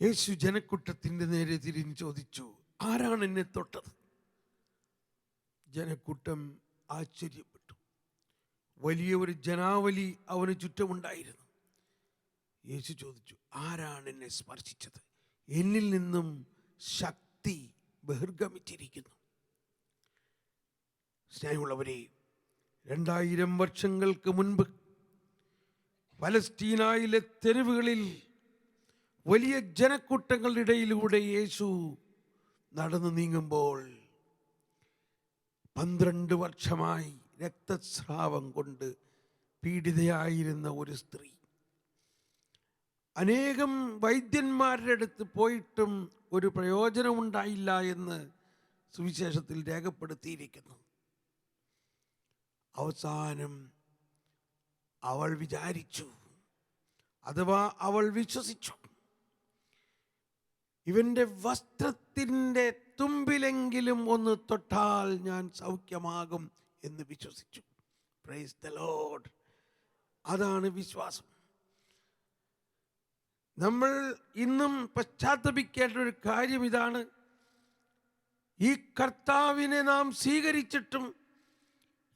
യേശു ജനക്കൂട്ടത്തിൻ്റെ നേരെ തിരിഞ്ഞ് ചോദിച്ചു, ആരാണ് എന്നെ തൊട്ടത്? ജനക്കൂട്ടം ആശ്ചര്യപ്പെട്ടു. വലിയ ഒരു ജനാവലി അവന് ചുറ്റുമുണ്ടായിരുന്നു. യേശു ചോദിച്ചു, ആരാണ് എന്നെ സ്പർശിച്ചത്? എന്നിൽ നിന്നും ശക്തി ബഹിർഗമിച്ചിരിക്കുന്നു. സ്നേഹമുള്ളവരെ, 2000 വർഷങ്ങൾക്ക് മുൻപ് പലസ്തീനയിലെ തെരുവുകളിൽ വലിയ ജനക്കൂട്ടങ്ങളുടെ ഇടയിലൂടെ യേശു നടന്നു നീങ്ങുമ്പോൾ 12 വർഷമായി രക്തസ്രാവം കൊണ്ട് പീഡിതയായിരുന്ന ഒരു സ്ത്രീ, അനേകം വൈദ്യന്മാരുടെ അടുത്ത് പോയിട്ടും ഒരു പ്രയോജനമുണ്ടായില്ല എന്ന് സുവിശേഷത്തിൽ രേഖപ്പെടുത്തിയിരിക്കുന്നു. അവസാനം അവൾ വിചാരിച്ചു, അഥവാ അവൾ വിശ്വസിച്ചു, ഇവൻ്റെ വസ്ത്രത്തിൻ്റെ തുമ്പിലെങ്കിലും ഒന്ന് തൊട്ടാൽ ഞാൻ സൗഖ്യമാകും എന്ന് വിശ്വസിച്ചു. Praise the Lord. അതാണ് വിശ്വാസം. നമ്മൾ ഇന്നും പശ്ചാത്തപിക്കേണ്ട ഒരു കാര്യം ഇതാണ്. ഈ കർത്താവിനെ നാം സ്വീകരിച്ചിട്ടും,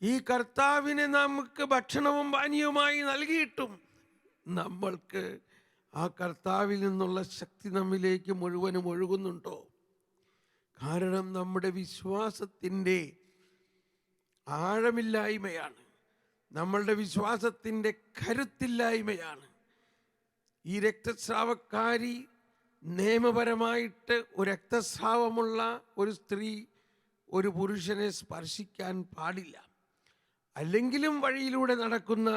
ഈ കർത്താവിനെ നമുക്ക് ഭക്ഷണവും പാനീയവുമായി നൽകിയിട്ടും നമ്മൾക്ക് ആ കർത്താവിൽ നിന്നുള്ള ശക്തി നമ്മിലേക്ക് മുഴുവനും ഒഴുകുന്നുണ്ടോ? കാരണം നമ്മുടെ വിശ്വാസത്തിൻ്റെ ആഴമില്ലായ്മയാണ്, നമ്മളുടെ വിശ്വാസത്തിൻ്റെ കരുത്തില്ലായ്മയാണ്. ഈ രക്തസ്രാവക്കാരി നിയമപരമായിട്ട് ഒരു രക്തസ്രാവമുള്ള ഒരു സ്ത്രീ ഒരു പുരുഷനെ സ്പർശിക്കാൻ പാടില്ല. അല്ലെങ്കിലും വഴിയിലൂടെ നടക്കുന്ന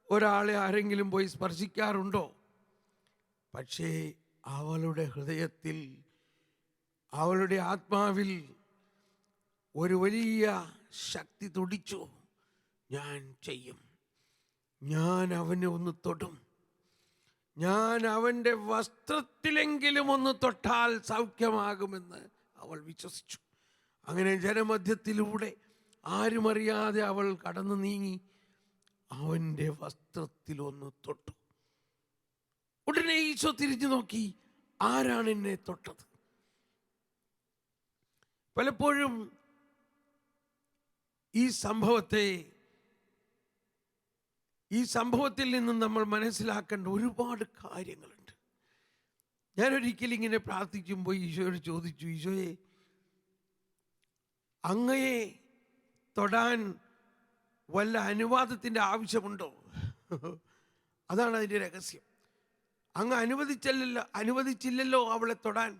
ഒരാളെ ആരെങ്കിലും പോയി സ്പർശിക്കാറുണ്ടോ? പക്ഷേ അവളുടെ ഹൃദയത്തിൽ, അവളുടെ ആത്മാവിൽ ഒരു വലിയ ശക്തി തുടിച്ചു. ഞാൻ ചെയ്യും, ഞാൻ അവനെ ഒന്ന് തൊടും, ഞാൻ അവൻ്റെ വസ്ത്രത്തിലെങ്കിലും ഒന്ന് തൊട്ടാൽ സൗഖ്യമാകുമെന്ന് അവൾ വിശ്വസിച്ചു. അങ്ങനെ ജനമധ്യത്തിലൂടെ ആരും അറിയാതെ അവൾ കടന്നു നീങ്ങി അവൻ്റെ വസ്ത്രത്തിലൊന്ന് തൊട്ടു. ഉടനെ ഈശോ തിരിഞ്ഞു നോക്കി, ആരാണ് എന്നെ തൊട്ടത്? പലപ്പോഴും ഈ സംഭവത്തിൽ നിന്നും നമ്മൾ മനസ്സിലാക്കേണ്ട ഒരുപാട് കാര്യങ്ങളുണ്ട്. ഞാനൊരിക്കലും ഇങ്ങനെ പ്രാർത്ഥിക്കുമ്പോൾ ഈശോയോട് ചോദിച്ചു, ഈശോയെ, അങ്ങയെ തൊടാൻ വല്ല അനുവാദത്തിൻ്റെ ആവശ്യമുണ്ടോ? അതാണ് അതിൻ്റെ രഹസ്യം. അങ്ങ് അനുവദിച്ചില്ലല്ലോ അവളെ തൊടാൻ.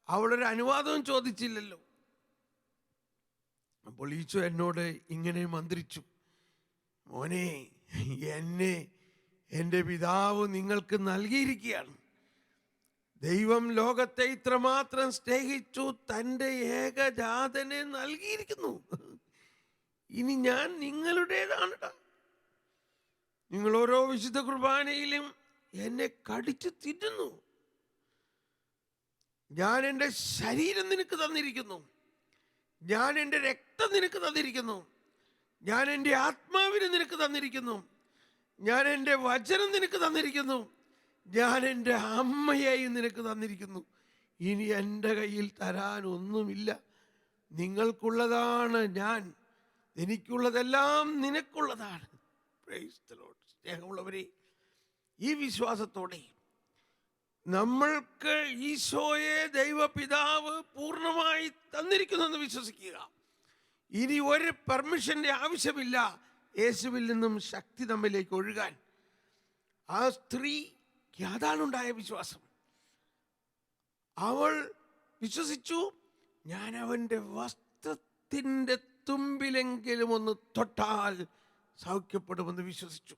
അവളൊരു അനുവാദവും ചോദിച്ചില്ലല്ലോ. അപ്പോൾ ഈശോ എന്നോട് ഇങ്ങനെ മന്ത്രിച്ചു, മോനെ, എന്നെ എൻ്റെ പിതാവ് നിങ്ങൾക്ക് നൽകിയിരിക്കുകയാണ്. ദൈവം ലോകത്തെ ഇത്രമാത്രം സ്നേഹിച്ചു, തൻ്റെ ഏകജാതനെ നൽകിയിരിക്കുന്നു. ഇനി ഞാൻ നിങ്ങളുടേതാണ്. നിങ്ങൾ ഓരോ വിശുദ്ധ കുർബാനയിലും എന്നെ കടിച്ചു തിന്നുന്നു. ഞാൻ എൻ്റെ ശരീരം നിനക്ക് തന്നിരിക്കുന്നു, ഞാൻ എൻ്റെ രക്തം നിനക്ക് തന്നിരിക്കുന്നു, ഞാൻ എൻ്റെ ആത്മാവിനെ നിനക്ക് തന്നിരിക്കുന്നു, ഞാൻ എൻ്റെ വചനം നിനക്ക് തന്നിരിക്കുന്നു, ഞാൻ എൻ്റെ അമ്മയെയും നിനക്ക് തന്നിരിക്കുന്നു. ഇനി എൻ്റെ കയ്യിൽ തരാൻ ഒന്നുമില്ല. നിങ്ങൾക്കുള്ളതാണ് ഞാൻ, എനിക്കുള്ളതെല്ലാം നിനക്കുള്ളതാണ്. Praise the Lord. സ്നേഹമുള്ളവരെ, ഈ വിശ്വാസത്തോടെ നമ്മൾക്ക് ഈശോയെ ദൈവപിതാവ് പൂർണ്ണമായി തന്നിരിക്കുന്നു എന്ന് വിശ്വസിക്കുക. ഇനി ഒരു പെർമിഷൻ്റെ ആവശ്യമില്ല യേശുവിൽ നിന്നും ശക്തി നമ്മിലേക്ക് ഒഴുകാൻ. ആ സ്ത്രീക്ക് അതാണുണ്ടായ വിശ്വാസം. അവൾ വിശ്വസിച്ചു, ഞാൻ അവൻ്റെ വസ്ത്രത്തിൻ്റെ തുമ്പിലെങ്കിലും ഒന്ന് തൊട്ടാൽ സൗഖ്യപ്പെടുമെന്ന് വിശ്വസിച്ചു.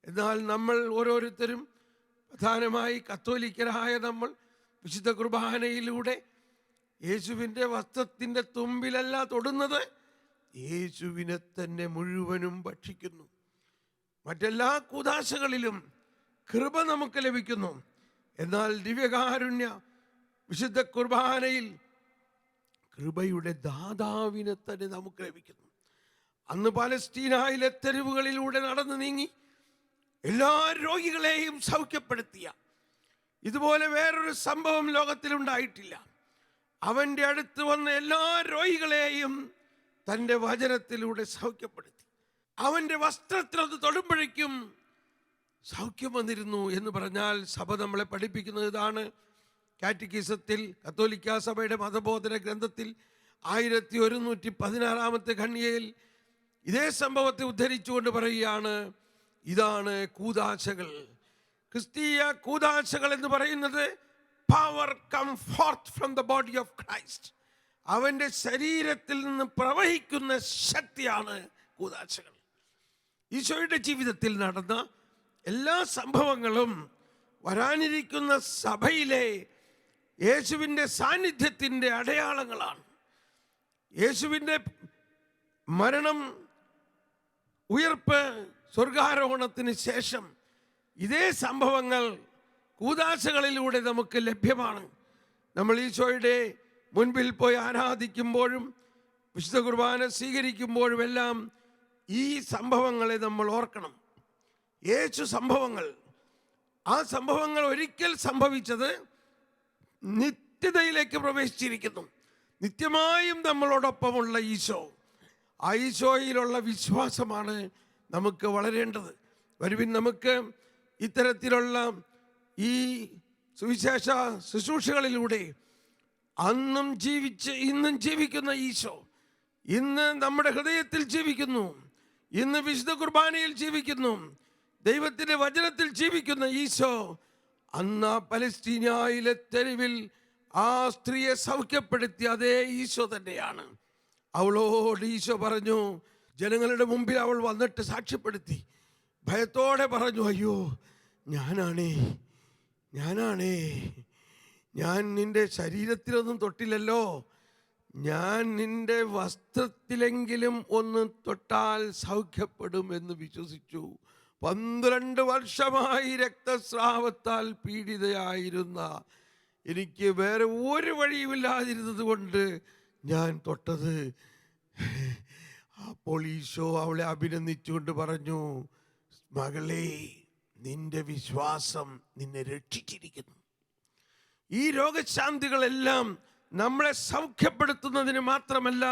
എന്നാൽ നമ്മൾ ഓരോരുത്തരും, പ്രധാനമായി കത്തോലിക്കരായ നമ്മൾ, വിശുദ്ധ കുർബാനയിലൂടെ യേശുവിൻ്റെ വസ്ത്രത്തിൻ്റെ തുമ്പിലല്ല തൊടുന്നത്, യേശുവിനെ തന്നെ മുഴുവനും ഭക്ഷിക്കുന്നു. മറ്റെല്ലാ കൂദാശകളിലും കൃപ നമുക്ക് ലഭിക്കുന്നു. എന്നാൽ ദിവ്യകാരുണ്യ വിശുദ്ധ കുർബാനയിൽ കൃപയുടെ ദാതാവിനെ തന്നെ നമുക്ക് ലഭിക്കുന്നു. അന്ന് പലസ്തീനയിലെ തെരുവുകളിലൂടെ നടന്നു നീങ്ങി എല്ലാ രോഗികളെയും സൗഖ്യപ്പെടുത്തിയ, ഇതുപോലെ വേറൊരു സംഭവം ലോകത്തിലുണ്ടായിട്ടില്ല. അവൻ്റെ അടുത്ത് വന്ന എല്ലാ രോഗികളെയും തൻ്റെ വചനത്തിലൂടെ സൗഖ്യപ്പെടുത്തി. അവൻ്റെ വസ്ത്രത്തിൽ അത് തൊടുമ്പോഴേക്കും സൗഖ്യം വന്നിരുന്നു എന്ന് പറഞ്ഞാൽ സഭ നമ്മളെ പഠിപ്പിക്കുന്നത് ഇതാണ്. കാറ്റക്കിസത്തിൽ, കത്തോലിക്കാ സഭയുടെ മതബോധന ഗ്രന്ഥത്തിൽ 1116 ഖണ്ഡികയിൽ ഇതേ സംഭവത്തെ ഉദ്ധരിച്ചുകൊണ്ട് പറയുകയാണ്, ഇതാണ് കൂദാശകൾ. ക്രിസ്തീയ കൂദാശകൾ എന്ന് പറയുന്നത് power come forth from the body of Christ. അവൻ്റെ ശരീരത്തിൽ നിന്ന് പ്രവഹിക്കുന്ന ശക്തിയാണ് കൂദാശകൾ. ഈശോയുടെ ജീവിതത്തിൽ നടന്ന എല്ലാ സംഭവങ്ങളും വരാനിരിക്കുന്ന സഭയിലെ യേശുവിൻ്റെ സാന്നിധ്യത്തിൻ്റെ അടയാളങ്ങളാണ്. യേശുവിൻ്റെ മരണം, ഉയർപ്പ്, സ്വർഗാരോഹണത്തിന് ശേഷം ഇതേ സംഭവങ്ങൾ കൂദാശകളിലൂടെ നമുക്ക് ലഭ്യമാണ്. നമ്മൾ ഈശോയുടെ മുൻപിൽ പോയി ആരാധിക്കുമ്പോഴും വിശുദ്ധ കുർബാന സ്വീകരിക്കുമ്പോഴും എല്ലാം ഈ സംഭവങ്ങളെ നമ്മൾ ഓർക്കണം. യേശു സംഭവങ്ങൾ, ആ സംഭവങ്ങൾ ഒരിക്കൽ സംഭവിച്ചത് നിത്യതയിലേക്ക് പ്രവേശിച്ചിരിക്കുന്നു. നിത്യമായും നമ്മളോടൊപ്പമുള്ള ഈശോ, ആ ഈശോയിലുള്ള വിശ്വാസമാണ് നമുക്ക് വളരേണ്ടത്. വരുവിൻ, നമുക്ക് ഇത്തരത്തിലുള്ള ഈ സുവിശേഷ ശുശ്രൂഷകളിലൂടെ അന്നും ജീവിച്ച് ഇന്നും ജീവിക്കുന്ന ഈശോ ഇന്ന് നമ്മുടെ ഹൃദയത്തിൽ ജീവിക്കുന്നു, ഇന്ന് വിശുദ്ധ കുർബാനയിൽ ജീവിക്കുന്നു, ദൈവത്തിൻ്റെ വചനത്തിൽ ജീവിക്കുന്ന ഈശോ അന്ന് പലസ്തീനയിലെ തെരുവിൽ ആ സ്ത്രീയെ സൗഖ്യപ്പെടുത്തിയ അതേ ഈശോ തന്നെയാണ്. അവളോട് ഈശോ പറഞ്ഞു, ജനങ്ങളുടെ മുമ്പിൽ അവൾ വന്നിട്ട് സാക്ഷ്യപ്പെടുത്തി, ഭയത്തോടെ പറഞ്ഞു, അയ്യോ ഞാനാണേ, ഞാൻ നിന്റെ ശരീരത്തിലൊന്നും തൊട്ടില്ലല്ലോ, ഞാൻ നിന്റെ വസ്ത്രത്തിലെങ്കിലും ഒന്ന് തൊട്ടാൽ സൗഖ്യപ്പെടും എന്ന് വിശ്വസിച്ചു. 12 വർഷമായി രക്തസ്രാവത്താൽ പീഡിതയായിരുന്ന എനിക്ക് വേറെ ഒരു വഴിയുമില്ലാതിരുന്നത് കൊണ്ട് ഞാൻ തൊട്ടത്. അപ്പോൾ ഈശോ അവളെ അഭിനന്ദിച്ചുകൊണ്ട് പറഞ്ഞു, മകളെ, നിന്റെ വിശ്വാസം നിന്നെ രക്ഷിച്ചിരിക്കുന്നു. ഈ രോഗശാന്തികളെല്ലാം നമ്മളെ സൗഖ്യപ്പെടുത്തുന്നതിന് മാത്രമല്ല,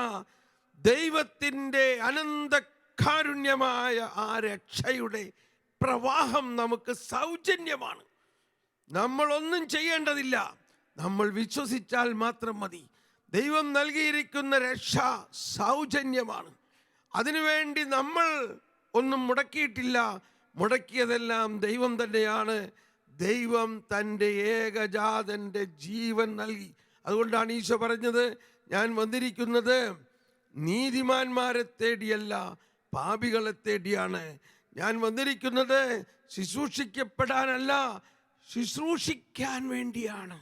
ദൈവത്തിൻ്റെ അനന്തകാരുണ്യമായ ആ രക്ഷയുടെ പ്രവാഹം നമുക്ക് സൗജന്യമാണ്. നമ്മളൊന്നും ചെയ്യേണ്ടതില്ല, നമ്മൾ വിശ്വസിച്ചാൽ മാത്രം മതി. ദൈവം നൽകിയിരിക്കുന്ന രക്ഷ സൗജന്യമാണ്. അതിനുവേണ്ടി നമ്മൾ ഒന്നും മുടക്കിയിട്ടില്ല, മുടക്കിയതെല്ലാം ദൈവം തന്നെയാണ്. ദൈവം തൻ്റെ ഏകജാതൻ്റെ ജീവൻ നൽകി. അതുകൊണ്ടാണ് ഈശോ പറഞ്ഞത്, ഞാൻ വന്നിരിക്കുന്നത് നീതിമാന്മാരെ തേടിയല്ല, പാപികളെ തേടിയാണ്. ഞാൻ വന്നിരിക്കുന്നത് ശുശ്രൂഷിക്കപ്പെടാനല്ല, ശുശ്രൂഷിക്കാൻ വേണ്ടിയാണ്.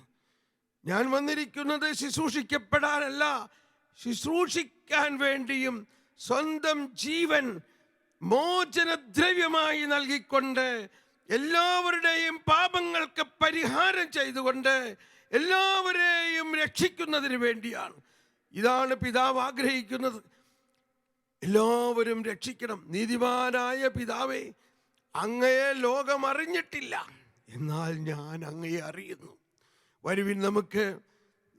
ഞാൻ വന്നിരിക്കുന്നത് ശുശ്രൂഷിക്കപ്പെടാനല്ല, ശുശ്രൂഷിക്കാൻ വേണ്ടിയും സ്വന്തം ജീവൻ മോചനദ്രവ്യമായി നൽകിക്കൊണ്ട് എല്ലാവരുടെയും പാപങ്ങൾക്ക് പരിഹാരം ചെയ്തുകൊണ്ട് എല്ലാവരെയും രക്ഷിക്കുന്നതിന് വേണ്ടിയാണ്. ഇതാണ് പിതാവ് ആഗ്രഹിക്കുന്നത്. എല്ലാവരും രക്ഷിക്കണം. നീതിമാനായ പിതാവേ, അങ്ങയെ ലോകം അറിഞ്ഞിട്ടില്ല, എന്നാൽ ഞാൻ അങ്ങയെ അറിയുന്നു. വരുവിൻ, നമുക്ക്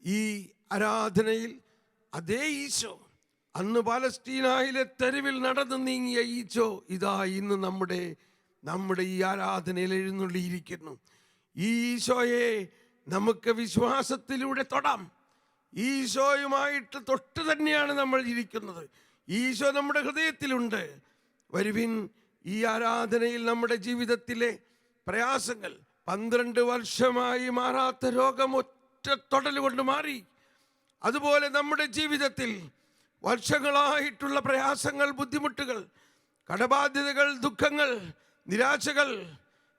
ഈ ആരാധനയിൽ അതേ ഈശോ, അന്ന് പാലസ്തീനയിലെ തെരുവിൽ നടന്നു നീങ്ങിയ ഈശോ ഇതാ ഇന്ന് നമ്മുടെ ഈ ആരാധനയിൽ എഴുന്നള്ളിയിരിക്കുന്നു. ഈ ഈശോയെ നമുക്ക് വിശ്വാസത്തിലൂടെ തൊടാം. ഈശോയുമായിട്ട് തൊട്ട് തന്നെയാണ് നമ്മൾ ഇരിക്കുന്നത്. ഈശോ നമ്മുടെ ഹൃദയത്തിലുണ്ട്. വരുവിൻ, ഈ ആരാധനയിൽ നമ്മുടെ ജീവിതത്തിലെ പ്രയാസങ്ങൾ, 12 വർഷമായി മാറാത്ത രോഗം ഒറ്റ തൊടൽ കൊണ്ട് മാറി. അതുപോലെ നമ്മുടെ ജീവിതത്തിൽ വർഷങ്ങളായിട്ടുള്ള പ്രയാസങ്ങൾ, ബുദ്ധിമുട്ടുകൾ, കടബാധ്യതകൾ, ദുഃഖങ്ങൾ, നിരാശകൾ,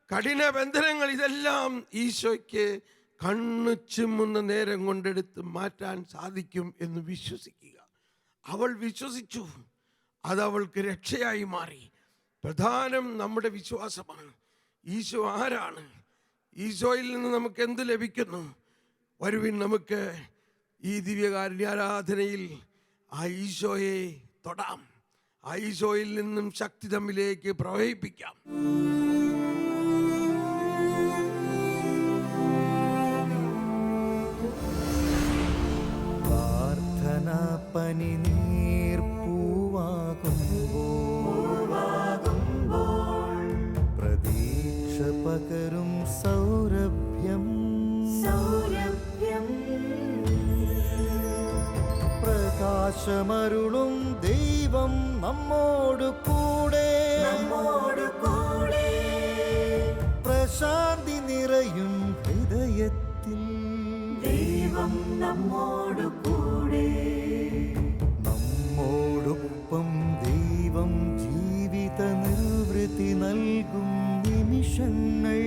കഠിന ബന്ധനങ്ങൾ, ഇതെല്ലാം ഈശോയ്ക്ക് കണ്ണു ചിമ്മുന്ന നേരം കൊണ്ടെടുത്ത് മാറ്റാൻ സാധിക്കും എന്ന് വിശ്വസിക്കുക. അവൾ വിശ്വസിച്ചു, അതവൾക്ക് രക്ഷയായി മാറി. പ്രധാനം നമ്മുടെ വിശ്വാസമാണ്. ഈശോ ആരാണ്? ഈശോയിൽ നിന്ന് നമുക്ക് എന്ത് ലഭിക്കുന്നു? വരുവിൻ, നമുക്ക് ഈ ദിവ്യകാരുണ്യ ആരാധനയിൽ ആ ഈശോയെ തൊടാം. ആ ഈശോയിൽ നിന്നും ശക്തി തമ്മിലേക്ക് പ്രവഹിപ്പിക്കാം. പനിനീർപ്പൂവാകുമ്പോൾ പ്രതീക്ഷ പകരും സൗരഭ്യം പ്രകാശമരുളും ദൈവം നമ്മോട് കൂടെ പ്രശാന്തി നിറയും ഹൃദയത്തിൽ ദൈവം നമ്മോട് കൂടെ. നമ്മോടൊപ്പം ദൈവം ജീവിത നിർവൃത്തി നൽകും നിമിഷങ്ങൾ.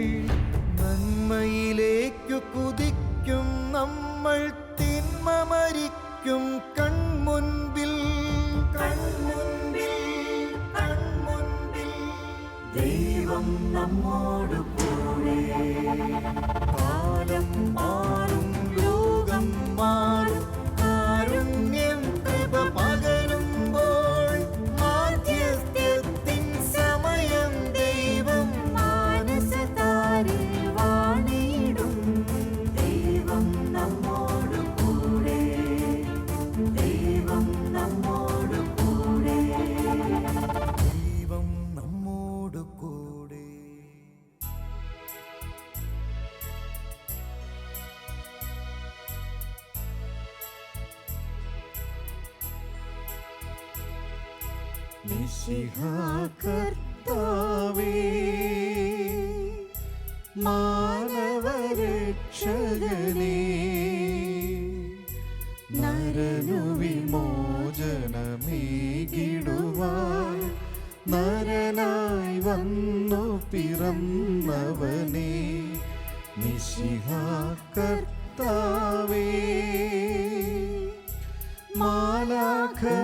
നന്മയിലേക്കു കുതിക്കും നമ്മൾ, തിന്മ മരിക്കും കൺമുൻപിൽ. ദൈവം നമ്മോട് കൂടെ. കാലം മാറും, ലോകം മാറും, കാരുണ്യം കൃപ പകരുമ്പോൾ മാധ്യസ്ഥ്യത്തിൻ സമയം ദൈവം മാനസതാരിൽ വാണിടും. ദൈവം നമ്മോട് കൂടെ. ദൈവം നമ്മോട് കൂടെ. ദൈവം നമ്മോട് കൂടെ. മിശിഹാ കർത്താവേ, മാനവരക്ഷകനേ, നരനു വിമോചനമേകിടുവാൻ നരനായി വന്നു പിറന്നവനേ. മിശിഹാ കർത്താവേ, മാലാഖമാരുത്തു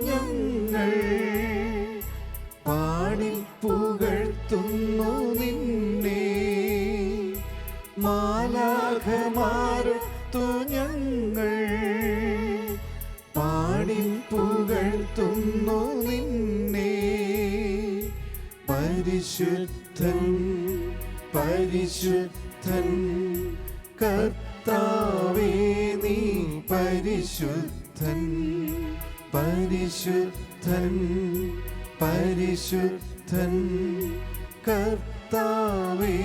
ഞങ്ങൾ പാടിപ്പുകഴ്ത്തുന്നു നിന്നെ. മാലാഖമാരുത്തു ഞങ്ങൾ പാടിപ്പുകഴ്ത്തുന്നു നിന്നെ. പരിശുദ്ധൻ പരിശുദ്ധൻ കർത്താവേ, നീ പരിശുദ്ധൻ. പരിശുദ്ധൻ പരിശുദ്ധൻ കർത്താവേ,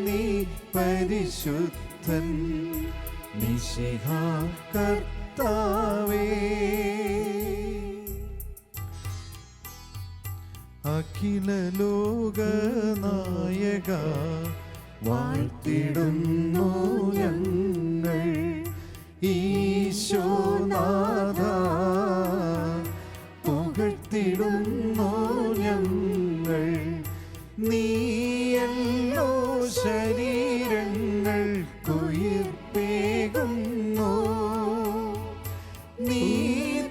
നീ പരിശുദ്ധൻ. മിശിഹാ കർത്താവേ. അഖില ലോകനായക വാഴ്ത്തിടുന്നു ഞങ്ങൾ. ഈശോനാഥ പുകഴ്ത്തിടുന്നു ഞങ്ങൾ. നീയല്ലോ ശരീരങ്ങൾക്കുയിർപ്പേകുന്നു. നീ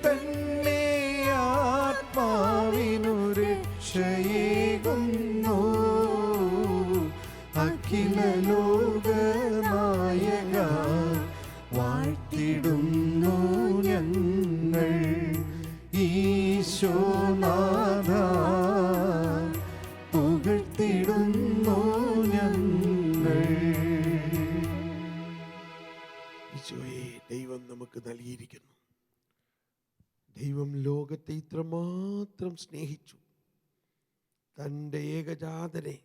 തന്നെ ആത്മാവിനു രക്ഷയേകുന്നു. അഖില ലോകനായക വാഴ്ത്തിടുന്നു ഞങ്ങൾ. ഈശോനാഥ പുകഴ്ത്തിടുന്നു ഞങ്ങൾ. ഈശോയെ, ദൈവം നമുക്ക് നൽകിയിരിക്കുന്നു. ദൈവം ലോകത്തെ ഇത്രമാത്രം സ്നേഹിച്ചു, തൻ്റെ ഏകജാതനെ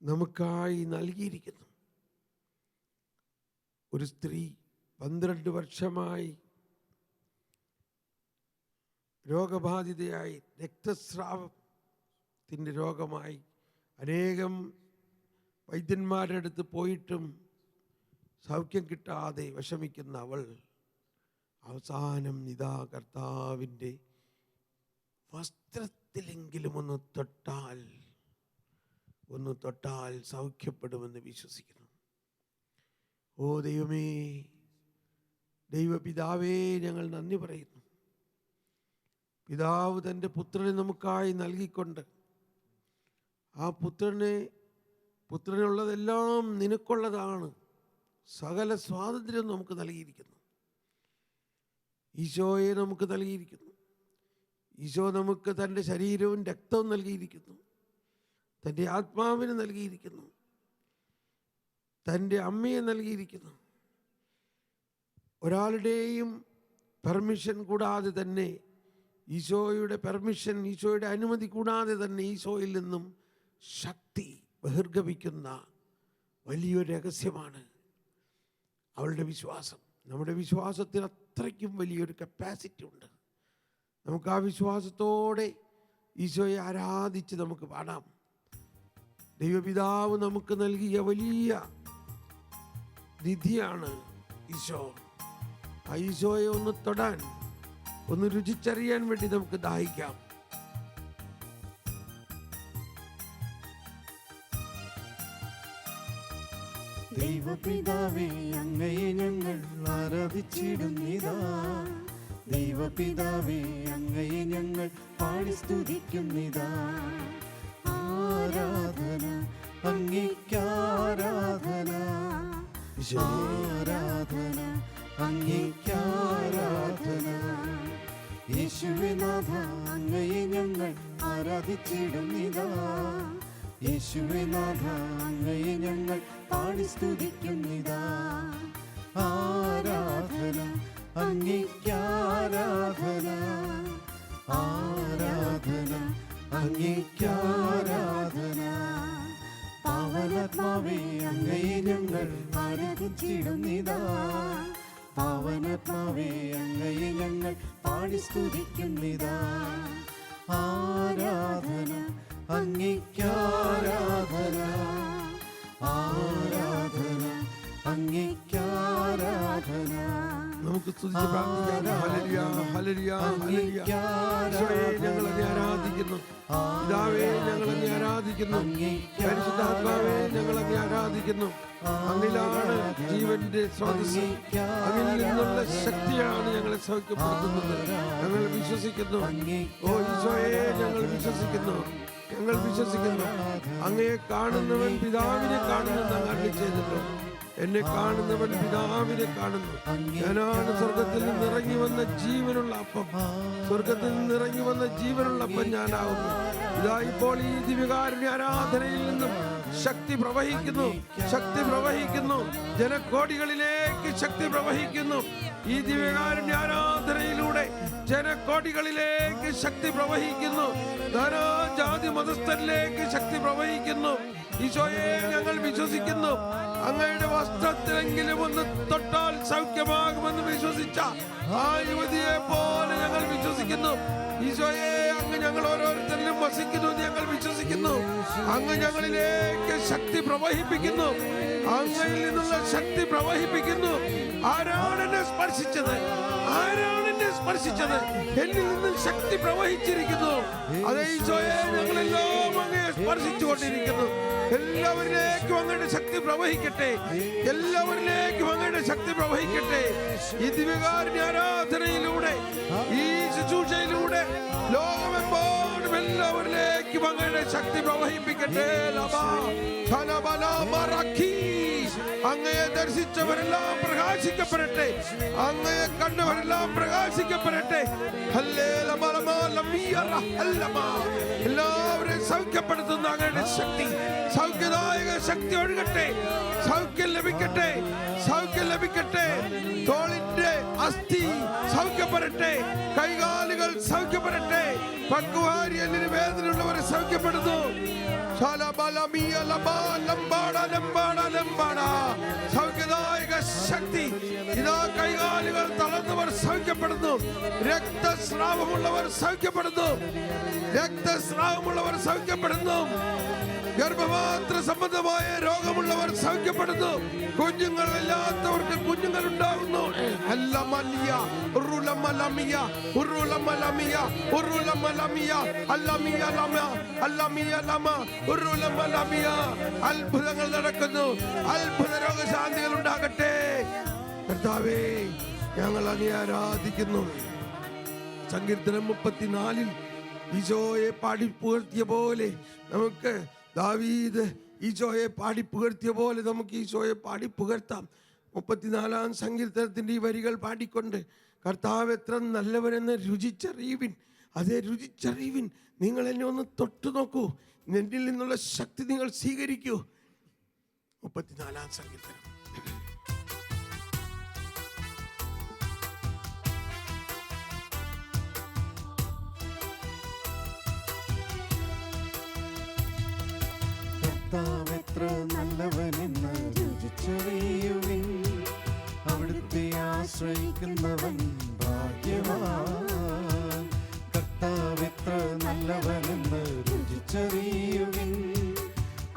നമുക്കായി നൽകിയിരിക്കുന്നു. ഒരു സ്ത്രീ 12 വർഷമായി രോഗബാധിതയായി, രക്തസ്രാവത്തിൻ്റെ രോഗമായി അനേകം വൈദ്യന്മാരുടെ അടുത്ത് പോയിട്ടും സൗഖ്യം കിട്ടാതെ വിഷമിക്കുന്ന അവൾ അവസാനം ഇതാ കർത്താവിൻ്റെ വസ്ത്രത്തിലെങ്കിലും ഒന്ന് തൊട്ടാൽ സൗഖ്യപ്പെടുമെന്ന് വിശ്വസിക്കുന്നു. ഓ ദൈവമേ, ദൈവപിതാവേ, ഞങ്ങൾ നന്ദി പറയുന്നു. പിതാവ് തൻ്റെ പുത്രനെ നമുക്കായി നൽകിക്കൊണ്ട് ആ പുത്രനുള്ളതെല്ലാം നിനക്കുള്ളതാണ്, സകല സ്വാതന്ത്ര്യം നമുക്ക് നൽകിയിരിക്കുന്നു. ഈശോയെ നമുക്ക് നൽകിയിരിക്കുന്നു. ഈശോ നമുക്ക് തൻ്റെ ശരീരവും രക്തവും നൽകിയിരിക്കുന്നു, തൻ്റെ ആത്മാവിനെ നൽകിയിരിക്കുന്നു, തൻ്റെ അമ്മയെ നൽകിയിരിക്കുന്നു. ഒരാളുടെയും പെർമിഷൻ കൂടാതെ തന്നെ, ഈശോയുടെ പെർമിഷൻ, ഈശോയുടെ അനുമതി കൂടാതെ തന്നെ ഈശോയിൽ നിന്നും ശക്തി ബഹിർഗമിക്കുന്ന വലിയൊരു രഹസ്യമാണ് അവളുടെ വിശ്വാസം. നമ്മുടെ വിശ്വാസത്തിന് അത്രയ്ക്കും വലിയൊരു കപ്പാസിറ്റി ഉണ്ട്. നമുക്ക് ആ വിശ്വാസത്തോടെ ഈശോയെ ആരാധിച്ച് നമുക്ക് പാടാം. ദൈവപിതാവ് നമുക്ക് നൽകിയ വലിയ നിധിയാണ് ഈശോ. ആ ഈശോയെ ഒന്ന് തൊടാൻ, ഒന്ന് രുചിച്ചറിയാൻ വേണ്ടി നമുക്ക് ദാഹിക്കാം. ദൈവപിതാവേ, അങ്ങയെ ഞങ്ങൾ ആരാധിച്ചിടുന്നിതാ. ദൈവപിതാവേ, അങ്ങയെ ഞങ്ങൾ പാടി സ്തുതിക്കുന്നിതാ. ആരാധന അങ്ങേക്കാരാധന, ആരാധന അങ്ങേക്കാരാധന. യേശുവേ നാഥ, അങ്ങയെ ഞങ്ങൾ ആരാധിച്ചിടുന്നിതാ. യേശുവേ നാഥ, അങ്ങയെ ഞങ്ങൾ പാടി സ്തുതിക്കുന്നിതാ. ആരാധന അങ്ങേക്കാരാധന, ആരാധന അങ്ങേക്കാരാധന. പാവനാത്മാവേ, അങ്ങയെ ഞങ്ങൾ ആരാധിച്ചിടുന്നിതാ. പാവനാത്മാവേ, അങ്ങയെ ഞങ്ങൾ പാടി സ്തുതിക്കുന്നിതാ. ആരാധന അങ്ങേക്കാരാധന, ആരാധന അങ്ങേക്കാരാധന. നമുക്ക് സ്തുതിച്ച് പ്രാർത്ഥിക്കാം. Hallelujah, hallelujah, hallelujah. ഈശോയെ, ഞങ്ങൾ അങ്ങേ ആരാധിക്കുന്നു. പിതാവേ, ഞങ്ങൾ അങ്ങേ ആരാധിക്കുന്നു. പരിശുദ്ധാത്മാവേ, ഞങ്ങൾ അങ്ങേ ആരാധിക്കുന്നു. അങ്ങിലാണ് ജീവന്റെ സ്രോതസ്സ്. അങ്ങിൽ നിന്നുള്ള ശക്തിയാണ് ഞങ്ങളെ സൗഖ്യപ്പെടുത്തുന്നത്. ഞങ്ങൾ വിശ്വസിക്കുന്നു. ഓ ഈശോയെ, ഞങ്ങൾ വിശ്വസിക്കുന്നു. ഞങ്ങൾ വിശ്വസിക്കുന്നു. അങ്ങയെ കാണുന്നവൻ പിതാവിനെ കാണുന്നെന്ന് അങ്ങ് അരുളി ചെയ്തല്ലോ. എന്നെ കാണുന്നവൻ പിതാവിനെ കാണുന്നു. ഞാനാണ് സ്വർഗത്തിൽ നിന്ന് ഇറങ്ങി വന്ന ജീവനുള്ള അപ്പം. സ്വർഗത്തിൽ നിന്ന് ഇറങ്ങി വന്ന ജീവനുള്ള അപ്പം ഞാനാകുന്നു. ഇതാ ഇപ്പോൾ ഈ ദിവ്യകാരുണ്യ ആരാധനയിൽ നിന്നും ശക്തി പ്രവഹിക്കുന്നു, ശക്തി പ്രവഹിക്കുന്നു. ജനകോടികളിലേക്ക് ശക്തി പ്രവഹിക്കുന്നു. ഈ ദിവ്യകാരുണ്യ ആരാധനയിലൂടെ ജനകോടികളിലേക്ക് ശക്തി പ്രവഹിക്കുന്നു. നാനാജാതി മതസ്ഥരിലേക്ക് ശക്തി പ്രവഹിക്കുന്നു. ഈശോയെ, ഞങ്ങൾ വിശ്വസിക്കുന്നു. അങ്ങയുടെ വസ്ത്രത്തിലെങ്കിലും ഒന്ന് തൊട്ടാൽ സൗഖ്യമാകുമെന്ന് വിശ്വസിച്ച ആ യുവതിയെ പോലെ ഞങ്ങൾ വിശ്വസിക്കുന്നു. ഈശോയെ, അങ്ങ് ഞങ്ങൾ ഓരോരുത്തരിലും വസിക്കുന്നു. ഞങ്ങൾ വിശ്വസിക്കുന്നു. അങ്ങ് ഞങ്ങളിലേക്ക് ശക്തി പ്രവഹിപ്പിക്കുന്നു. അങ്ങയിൽ നിന്നുള്ള ശക്തി പ്രവഹിപ്പിക്കുന്നു. ആരാണ് എന്നെ സ്പർശിച്ചത്? ആരാണ് എന്നെ സ്പർശിച്ചത്? എന്നിൽ നിന്നും ശക്തി പ്രവഹിച്ചിരിക്കുന്നു. അതേ ഈശോയെ, ഞങ്ങളെല്ലാം അങ്ങയെ സ്പർശിച്ചുകൊണ്ടിരിക്കുന്നു. എല്ലാവരിലേക്കും അങ്ങയുടെ ശക്തി പ്രവഹിക്കട്ടെ. എല്ലാവരിലേക്കും അങ്ങയുടെ ശക്തി പ്രവഹിക്കട്ടെ. ഈ ദിവ്യകാരുണ്യ ആരാധനയിലൂടെ, ഈ ശുശ്രൂഷയിലൂടെ ലോകമെമ്പാടും എല്ലാവരിലേക്കും അങ്ങയുടെ ശക്തി പ്രവഹിപ്പിക്കട്ടെ. അങ്ങയെ ദർശിച്ചവരെല്ലാം പ്രകാശിക്കപ്പെടട്ടെ. അങ്ങയെ കണ്ടവരെല്ലാം പ്രകാശിക്കപ്പെടട്ടെ. എല്ലാവരെയും സൗഖ്യപ്പെടുത്തുന്ന അങ്ങയുടെ ശക്തി, സൗഖ്യദായക ശക്തി ഒഴുകട്ടെ. സൗഖ്യം ലഭിക്കട്ടെ, സൗഖ്യം ലഭിക്കട്ടെ. തോളിന്റെ അസ്ഥി സൗഖ്യപ്പെടട്ടെ. കൈകാലുകൾ സൗഖ്യപ്പെടട്ടെ. പക്കുവാരിയലിന് വേദനയുള്ളവരെ സൗഖ്യപ്പെടുന്നു. സൗഖ്യദായക ശക്തി. ഇതാ കൈകാലുകൾ തളർന്നവർ സൗഖ്യപ്പെടുന്നു. രക്തസ്രാവമുള്ളവർ സൗഖ്യപ്പെടുന്നു. രക്തസ്രാവമുള്ളവർ സൗഖ്യപ്പെടുന്നു. ഗർഭപാത്ര സംബന്ധമായ രോഗമുള്ളവർ സൗഖ്യപ്പെടുന്നു. കുഞ്ഞുങ്ങളില്ലാത്തവർക്ക് കുഞ്ഞുങ്ങൾ ഉണ്ടാകുന്നു. അത്ഭുതങ്ങൾ നടക്കുന്നു. അത്ഭുത രോഗശാന്തികൾ ഉണ്ടാകട്ടെ. കർത്താവേ, ഞങ്ങൾ അങ്ങയെ ആരാധിക്കുന്നു. സങ്കീർത്തനം 34 ഈശോയെ പാടി പുകഴ്ത്തിയ പോലെ നമുക്ക് ദാവീദ് ഈശോയെ പാടി പുകഴ്ത്തിയ പോലെ നമുക്ക് ഈശോയെ പാടി പുകഴ്ത്താം. 34 സങ്കീർത്തനത്തിൻ്റെ ഈ വരികൾ പാടിക്കൊണ്ട് കർത്താവ് എത്ര നല്ലവനെന്ന് രുചിച്ചറിയുവിൻ. അതേ രുചിച്ചറിയുവിൻ. നിങ്ങൾ എന്നെ ഒന്ന് തൊട്ടു നോക്കൂ. എന്നിൽ നിന്നുള്ള ശക്തി നിങ്ങൾ സ്വീകരിക്കൂ. 34 സങ്കീർത്തനം. കർത്താവെത്ര നല്ലവനെന്ന് രുചിച്ചറിയുവിൻ. അവിടുത്തെ ആശ്രയിക്കുന്നവൻ ഭാഗ്യവാൻ. കർത്താവെത്ര നല്ലവനെന്ന് രുചിച്ചറിയുവിൻ.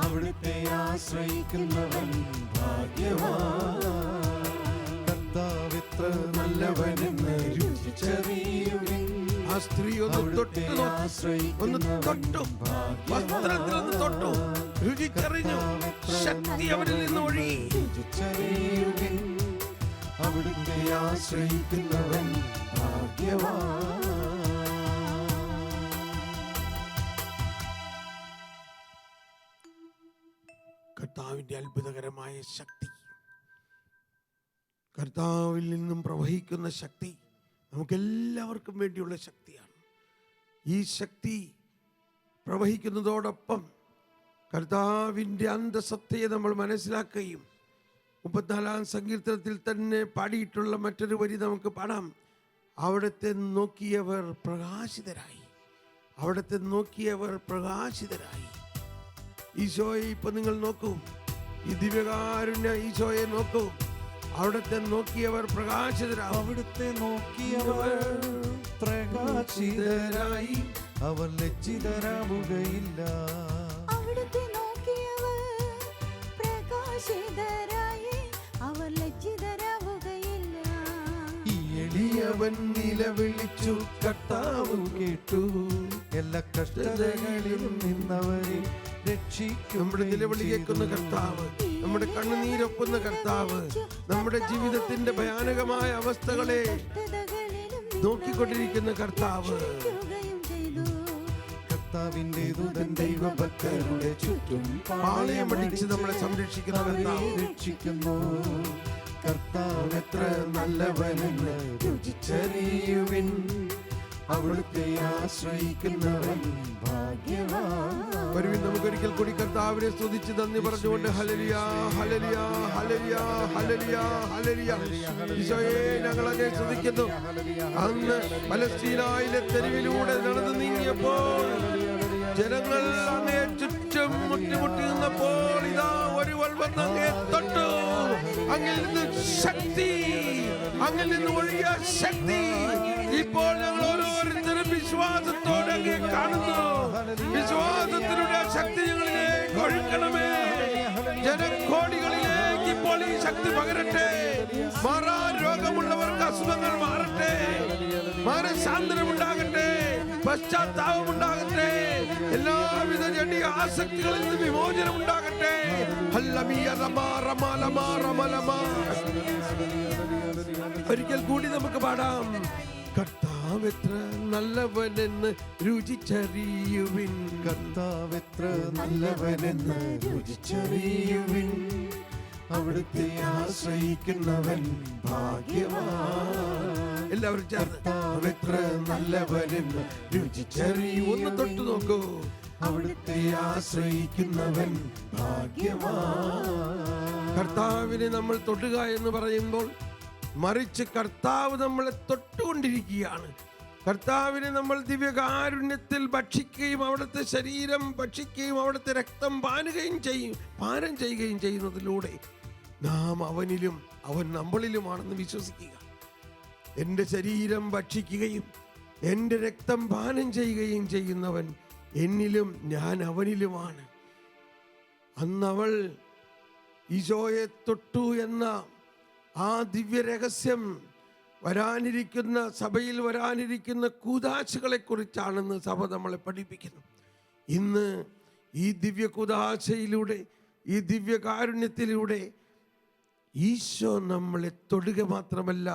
അവിടുത്തെ ആശ്രയിക്കുന്നവൻ ഭാഗ്യവാൻ. കർത്താവെത്ര നല്ലവനെന്ന് രുചിച്ചറിയുവിൻ. ആ സ്ത്രീ ഒന്ന് തൊട്ടു, വസ്ത്രത്തിൽ ഒന്ന് തൊട്ടു, രുചിച്ചറിഞ്ഞു. ശക്തി അവരിൽ നിന്ന് ഒഴുകി. രുചിച്ചറിയുവിൻ. അവിടുത്തെ ആശ്രയിക്കുന്നവൻ ഭാഗ്യവാൻ. കർത്താവിന്റെ അത്ഭുതകരമായ ശക്തി, കർത്താവിൽ നിന്നും പ്രവഹിക്കുന്ന ശക്തി നമുക്കെല്ലാവർക്കും വേണ്ടിയുള്ള ശക്തിയാണ്. ഈ ശക്തി പ്രവഹിക്കുന്നതോടൊപ്പം കർത്താവിൻ്റെ അന്തസത്തയെ നമ്മൾ മനസ്സിലാക്കുകയും 34-ാം സങ്കീർത്തനത്തിൽ തന്നെ പാടിയിട്ടുള്ള മറ്റൊരു വരി നമുക്ക് പാടാം. അവിടുത്തെ നോക്കിയവർ പ്രകാശിതരായി. അവിടുത്തെ നോക്കിയവർ പ്രകാശിതരായി. ഈശോയെ ഇപ്പൊ നിങ്ങൾ നോക്കൂ, ഈ ദിവ്യകാരുണ്യ ഈശോയെ നോക്കൂ. അവിടുത്തെ നോക്കിയവർ പ്രകാശിതരായി. അവിടുത്തെ നോക്കിയവർ പ്രകാശിതരായി. അവർ ലജ്ജിതരാവുകയില്ല. അവിടുത്തെ നോക്കിയവർ പ്രകാശിതരായി. അവർ ലജ്ജിതരാവുകയില്ല. ഈ എളിയവൻ നിലവിളിച്ചു, കർത്താവ് കേട്ടു. എല്ലാ കഷ്ടതകളിലും നിന്നവരെ രക്ഷിക്കും. നമ്മുടെ നിലവിളി കേൾക്കുന്ന കർത്താവ്, നമ്മുടെ കണ്ണുനീരൊപ്പുന്ന കർത്താവ്, നമ്മുടെ ജീവിതത്തിന്റെ ഭയാനകമായ അവസ്ഥകളെ നോക്കിക്കൊണ്ടിരിക്കുന്ന കർത്താവ്. കർത്താവിന്റെ ദൂതൻ ദൈവഭക്തരുടെ ചുറ്റും പാളയമടിച്ച് നമ്മളെ സംരക്ഷിക്കുന്ന കർത്താവ്. രക്ഷിക്കുന്നു. കർത്താവ് എത്ര നല്ലവനെന്ന് രുചിച്ചറിയുവിൻ. അവിടുത്തെ ആശ്രയിക്കുന്നവൻ ഭാഗ്യവാൻ. വരുവിൻ, നമുക്കൊരിക്കൽ കൂടി കർത്താവിനെ സ്തുതിച്ച് നന്ദി പറഞ്ഞുകൊണ്ട് hallelujah, hallelujah, hallelujah, hallelujah, hallelujah. ഈശോയെ, ഞങ്ങൾ അങ്ങേ സ്തുതിക്കുന്നു. അന്ന് പലസ്തീനയിലെ തെരുവിലൂടെ നടന്നു നീങ്ങിയപ്പോൾ ജനങ്ങൾ അങ്ങേ ചുറ്റും മുട്ടിമുട്ടി നിന്നപ്പോൾ ഇതാ ഒരുവൾ വന്ന് അങ്ങേ തൊട്ടു. അങ്ങിൽ നിന്ന് ശക്തി, അങ്ങിൽ നിന്ന് ഒഴുകിയ ശക്തി ഇപ്പോൾ ഞങ്ങൾ ഓരോരുത്തരും വിശ്വാസത്തോടെ അങ്ങേ കാണുന്നു. വിശ്വാസത്തിലൂടെ ശക്തി ഞങ്ങളിലേക്ക് ഒഴുക്കണമേ. ജനകോടികളിലേക്ക് ഇപ്പോൾ ഈ ശക്തി പകരട്ടെ. മാറാൻ രോഗമുള്ളവർക്ക് അസുഖങ്ങൾ മാറട്ടെ. മാനസാന്തരമുണ്ടാകട്ടെ. പശ്ചാത്താപമുണ്ടാകട്ടെ. എല്ലാവിധ ജഡിക ആസക്തികളിൽ നിന്ന് വിമോചനം ഉണ്ടാകട്ടെ. ഒരിക്കൽ കൂടി നമുക്ക് പാടാം. കർത്താവ് എത്ര നല്ലവനെന്ന് രുചിച്ചറിയുവിൻ. കർത്താവെത്ര നല്ലവനെന്ന് രുചിച്ചറിയുവിൻ. അവിടുത്തെ ആശ്രയിക്കുന്നവൻ ഭാഗ്യവാൻ. എല്ലാവരും ചേർന്ന് കർത്താവെത്ര നല്ലവനെന്ന് രുചിച്ചറിയൂ. ഒന്ന് തൊട്ടു നോക്കൂ. അവിടുത്തെ ആശ്രയിക്കുന്നവൻ ഭാഗ്യവാൻ. കർത്താവിനെ നമ്മൾ തൊടുക എന്ന് പറയുമ്പോൾ മറിച്ച് കർത്താവ് നമ്മളെ തൊട്ടുകൊണ്ടിരിക്കുകയാണ്. കർത്താവിനെ നമ്മൾ ദിവ്യകാരുണ്യത്തിൽ ഭക്ഷിക്കുകയും അവിടുത്തെ ശരീരം ഭക്ഷിക്കുകയും അവിടുത്തെ രക്തം പാനം ചെയ്യുകയും ചെയ്യുന്നതിലൂടെ നാം അവനിലും അവൻ നമ്മളിലുമാണെന്ന് വിശ്വസിക്കുക. എൻ്റെ ശരീരം ഭക്ഷിക്കുകയും എൻ്റെ രക്തം പാനം ചെയ്യുകയും ചെയ്യുന്നവൻ എന്നിലും ഞാൻ അവനിലുമാണ്. അന്നവൾ ഈശോയെ തൊട്ടു എന്ന ആ ദിവ്യ രഹസ്യം വരാനിരിക്കുന്ന സഭയിൽ വരാനിരിക്കുന്ന കൂദാശകളെ കുറിച്ചാണെന്ന് സഭ നമ്മളെ പഠിപ്പിക്കുന്നു. ഇന്ന് ഈ ദിവ്യ കൂദാശയിലൂടെ, ഈ ദിവ്യകാരുണ്യത്തിലൂടെ ഈശോ നമ്മളെ തൊടുക മാത്രമല്ല,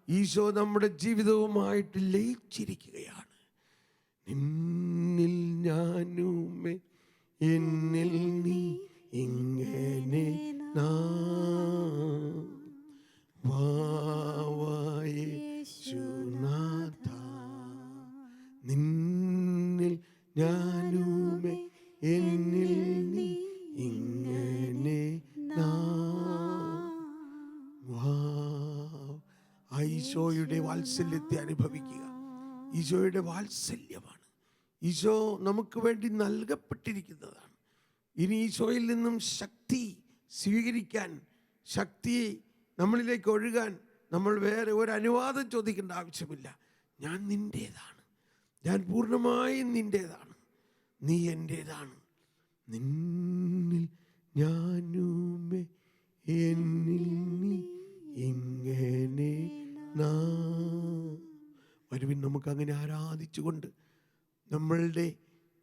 ഈശോ നമ്മുടെ ജീവിതവുമായിട്ട് ലയിച്ചിരിക്കുകയാണ്. നിന്നിൽ ഞാനുമേ എന്നിൽ നീ ഇങ്ങനെ യേശുനാഥ, നിന്നിൽ ഞാനുമേ എന്നിൽ നീ ഇങ്ങനെ ഈശോയുടെ വാത്സല്യത്തെ അനുഭവിക്കുക. ഈശോയുടെ വാത്സല്യമാണ്. ഈശോ നമുക്ക് വേണ്ടി നൽകപ്പെട്ടിരിക്കുന്നതാണ്. ഇനി ഈശോയിൽ നിന്നും ശക്തി സ്വീകരിക്കാൻ, ശക്തി നമ്മളിലേക്ക് ഒഴുകാൻ നമ്മൾ വേറെ ഒരു അനുവാദം ചോദിക്കേണ്ട ആവശ്യമില്ല. ഞാൻ നിൻ്റേതാണ്, ഞാൻ പൂർണ്ണമായും നിൻ്റേതാണ്, നീ എൻ്റേതാണ്. നിന്നിൽ ഞാനുമേ എന്നിൽ നീ ഇങ്ങനെ വരുവിൻ. നമുക്കങ്ങനെ ആരാധിച്ചുകൊണ്ട് നമ്മളുടെ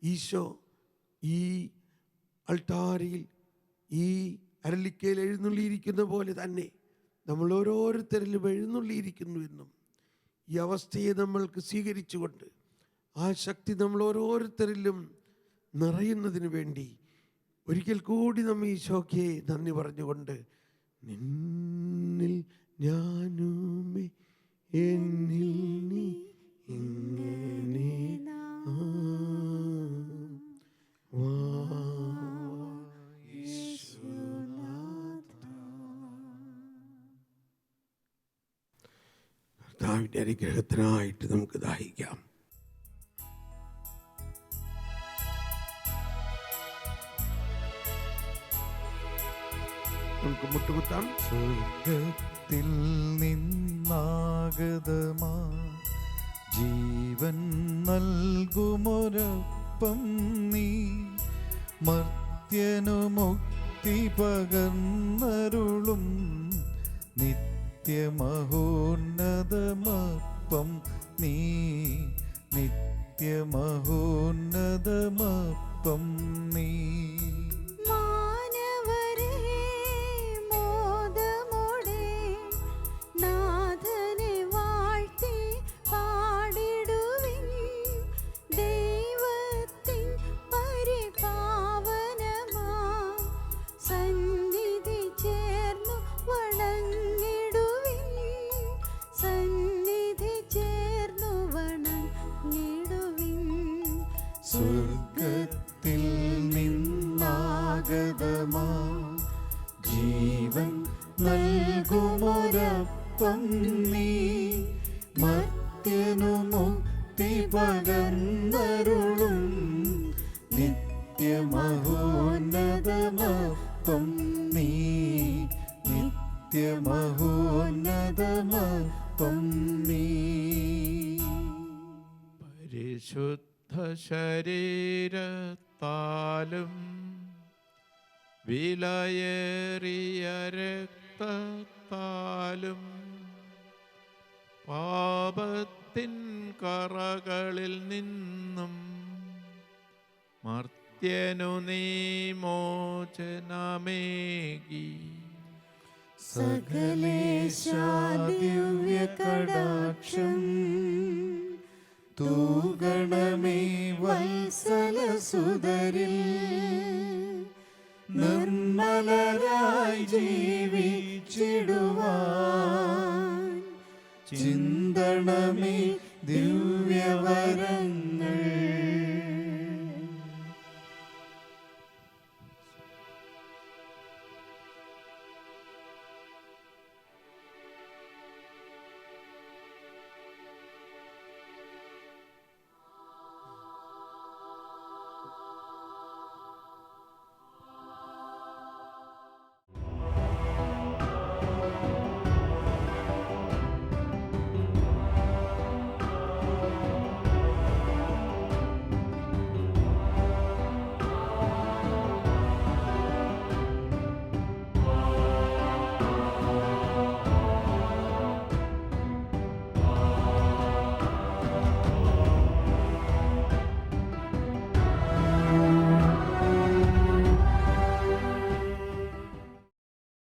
ഈശോ ഈ അൾത്താരയിൽ ഈ അരളിക്കയിൽ എഴുന്നള്ളിയിരിക്കുന്ന പോലെ തന്നെ നമ്മൾ ഓരോരുത്തരിലും എഴുന്നള്ളിയിരിക്കുന്നുവെന്നും ഈ അവസ്ഥയെ നമ്മൾക്ക് സ്വീകരിച്ചുകൊണ്ട് ആ ശക്തി നമ്മൾ ഓരോരുത്തരിലും നിറയുന്നതിന് വേണ്ടി ഒരിക്കൽ കൂടി നമ്മൾ ഈശോയ്ക്ക് നന്ദി പറഞ്ഞുകൊണ്ട് നിന്നിൽ ഞാനുമേ എന്നിൽ നീ ഇങ്ങനെ കർത്താവിൻ്റെ അനുഗ്രഹത്തിനായിട്ട് നമുക്ക് ദാഹിക്കാം. നമുക്ക് മുട്ടുകുത്താം. സ്വർഗത്തിൽ നിന്നാഗതമാ ജീവൻ നൽകുമൊരപ്പം നീ, മർത്യനു മുക്തി പകർന്നരുളും നിത്യമഹോന്നതമപ്പം നീ, നിത്യമഹോന്നതമപ്പം നീ. സ്വർഗത്തിൽ നിന്നാഗതമാ ജീവൻ നൽകുമൊരപ്പം നീ, മർത്യനു മുക്തി പകർന്നരുളും നിത്യമഹോന്നതമപ്പം നീ, നിത്യമഹോന്നതമപ്പം നീ. പരിശുദ്ധ ശരീരത്താലും വിലയേറിയ രക്തത്താലും പാപത്തിൻ കറകളിൽ നിന്നും മർത്യനു നീ മോചനമേകി. സകലേശാ ദിവ്യ കടാക്ഷം തൂഗണമേ വത്സലസുതരിൽ, നിർമ്മലരായി ജീവിച്ചിടുവാൻ ചിന്തണമേ ദിവ്യ